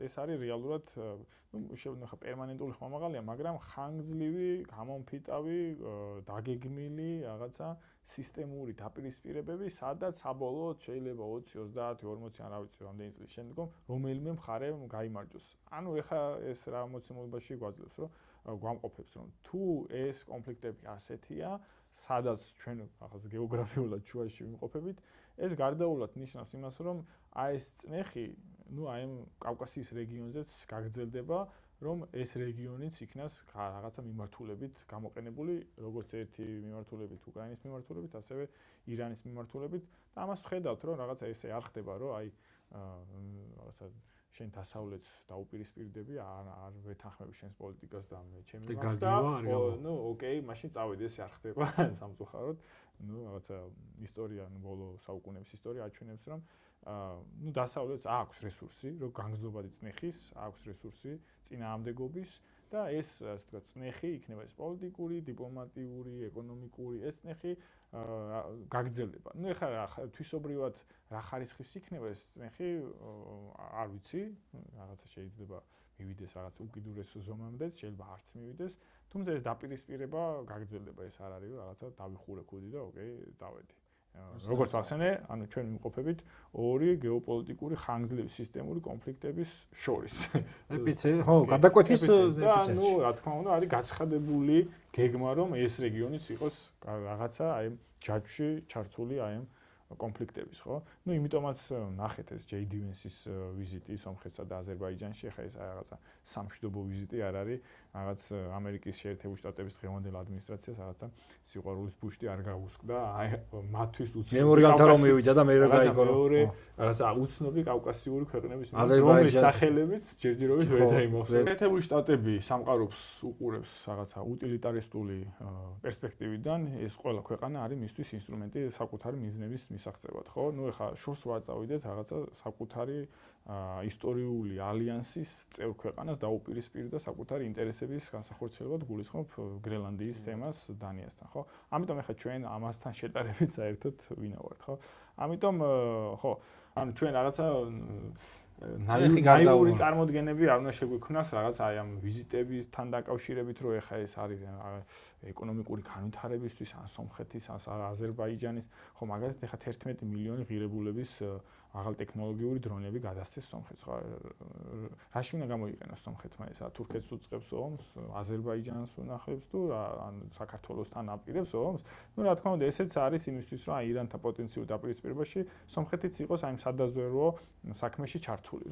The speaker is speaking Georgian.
ეს არის რეალურად ხა პერმანენტული ხმამაღალია, მაგრამ ხანგრძლივი, გამომფიტავი, დაგეგმილი რაღაცა სისტემური დაპირისპირებები, სადაც საბოლოოდ შეიძლება 20, 30, 40, არ ვიცი რამდენი წლის შემდგომ რომელიმე მხარემ გაიმარჯვოს. ანუ ეხა ეს რა მოცემულობაში გვაძლევს, რომ გვამყოფებს, რომ თუ ეს კონფლიქტები ასეთია, სადაც ჩვენ ახაც გეოგრაფიულად შუაში ვიმყოფებით, ეს გარდაულად ნიშნავს იმას, რომ აი ეს წნეხი, აი ამ კავკასიის რეგიონზეც გაგრძელდება, რომ ეს რეგიონიც იქნას რაღაცა მიმართულებით გამოყენებული, როგორც ერთი მიმართულებით უკრაინის მიმართულებით, ასევე ირანის მიმართულებით და ამას ვხედავთ, რომ რაღაცა ესე არ ხდება, რომ აი რაღაცა შენ დასავლეთს დაუპირისპირდები, არ ვეთანხმები შენს პოლიტიკას და მე ჩემი მაქვს და ოკეი, მაშინ წავედი, ესე არ ხდება სამწუხაროდ. რაღაცა ისტორია, ბოლო საუკუნეების ისტორია აჩვენებს, რომ დასავლეთს აქვს რესურსი, რომ განგზნობადი წნეხის, აქვს რესურსი წინააღმდეგობის და ეს, ასე ვთქვათ, წნეხი იქნება ეს პოლიტიკური, დიპლომატიური, ეკონომიკური, ეს წნეხი გაგრძელდება. ეხლა თვისობრივად რა ხარისხის იქნება ეს წნეხი, არ ვიცი, რაღაცა შეიძლება მივიდეს რაღაც უკიდურეს ზომამდეც, შეიძლება არც მივიდეს, თუმცა ეს დაპირისპირება გაგრძელდება, ეს არ არის რომ რაღაცა დავიხურე ქუდი და ოკეი, წავედი. როგორც ახსენე, ანუ ჩვენ ვიმყოფებით ორი გეოპოლიტიკური ხანგრძლივი სისტემური კონფლიქტების შორის. ხო, გადაკვეთის და რა თქმა უნდა, არის გაცხადებული გეგმა, რომ ეს რეგიონიც იყოს რაღაცა აი ჯაჭვში ჩართული აი ამ კონფლიქტების, ხო? იმიტომაც ნახეთ ეს JD Vance-ის ვიზიტი სომხეთსა და აზერბაიჯანში, ხა ეს რაღაცა სამშვიდობო ვიზიტი არ არის, რაღაც ამერიკის შეერთებული შტატების დღევანდელ ადმინისტრაციას რაღაცა სიყვარულის ბუშტი არ გაუსკდა, აი მათთვის უცნობი მემორიალთა რომ მივიდა და მე რა გაიგო, რაღაცა უცნობი კავკასიური ქვეყნების რომლის სახელებიც ჯერჯერობით ვერ დაიმახსოვრდა. შეერთებული შტატები სამყაროს უყურებს რაღაცა უტილიტარისტული პერსპექტივიდან, ეს ყველა ქვეყანა არის მისთვის ინსტრუმენტი საკუთარი მიზნების მისაღწევად, ხო? ეხლა შორს ვარ წავიდეთ რაღაცა საკუთარი ისტორიული ალიანსის წევრ ქვეყანას დაუპირისპირდა საკუთარი ინტერესების განსახორციელებლად გულისხმობ გრენლანდიის თემას დანიასთან, ხო? ამიტომ ეხლა ჩვენ ამასთან შეტარებით საერთოდ ვინა ვართ, ხო? ამიტომ ხო, ანუ ჩვენ რაღაცა ნაიური წარმოდგენები არ უნდა შეგვიქმნას რაღაც აი ამ ვიზიტებთან დაკავშირებით, რომ ეხა ეს არის ეკონომიკური განვითარებისთვის, ან სომხეთის, ან აზერბაიჯანის, ხო, მაგალითად ეხა 11 მილიონი ღირებულების აღარ ტექნოლოგიური დრონები გადასცეს სომხეთს, ხო? რაში უნდა გამოიყენოს სომხეთმა ეს? თურქეთს უწყებს ომს, აზერბაიჯანს უნახებს თუ ან საქართველოსთან აპირებს ომს? რა თქმა უნდა, ესეც არის იმისთვის, რომ ირანთან პოტენციურ დაპირისპირებაში სომხეთიც იყოს აი ამ სადაზვერვო საქმეში ჩართული.